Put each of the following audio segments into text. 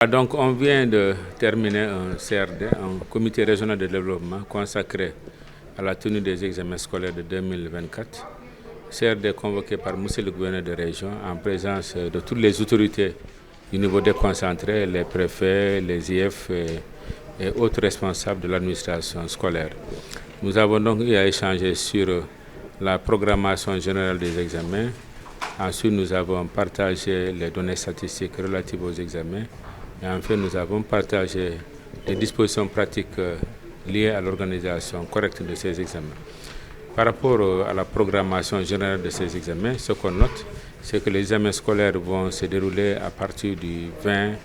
Donc, on vient de terminer un CRD, un comité régional de développement consacré à la tenue des examens scolaires de 2024. CRD convoqué par M. le gouverneur de région en présence de toutes les autorités du niveau déconcentré, les préfets, les IF et autres responsables de l'administration scolaire. Nous avons donc eu à échanger sur la programmation générale des examens. Ensuite, nous avons partagé les données statistiques relatives aux examens. Et enfin, nous avons partagé les dispositions pratiques liées à l'organisation correcte de ces examens. Par rapport à la programmation générale de ces examens, ce qu'on note, c'est que les examens scolaires vont se dérouler à partir du 20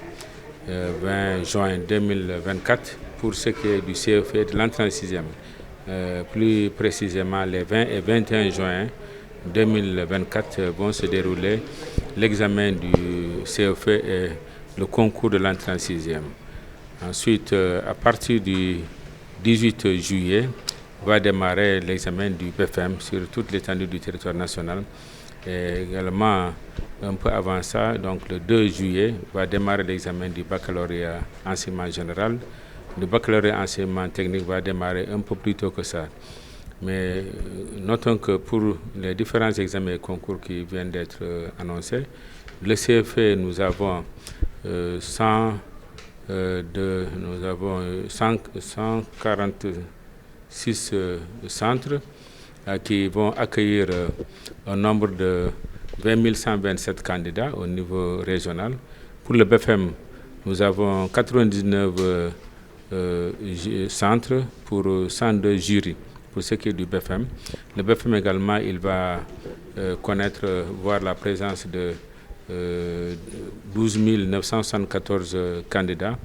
juin 2024 pour ce qui est du CFE et de l'entrée en sixième. Plus précisément, les 20 et 21 juin 2024 vont se dérouler l'examen du CFE et le concours de l'entrée en sixième. Ensuite, à partir du 18 juillet, va démarrer l'examen du BFM sur toute l'étendue du territoire national. Et également, un peu avant ça, donc le 2 juillet, va démarrer l'examen du baccalauréat enseignement général. Le baccalauréat enseignement technique va démarrer un peu plus tôt que ça. Mais notons que pour les différents examens et concours qui viennent d'être annoncés, le CFE, nous avons 146 centres qui vont accueillir un nombre de 20 127 candidats au niveau régional. Pour le BFM, nous avons 99 centres pour 102 jurys pour ce qui est du BFM. Le BFM également, il va voir la présence de 12 974 candidats.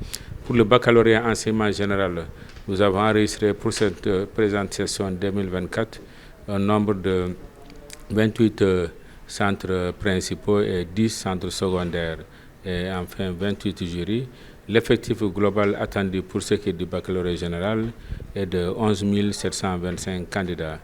Pour le baccalauréat enseignement général, nous avons enregistré pour cette présente session 2024 un nombre de 28 centres principaux et 10 centres secondaires et enfin 28 jurys. L'effectif global attendu pour ce qui est du baccalauréat général est de 11 725 candidats.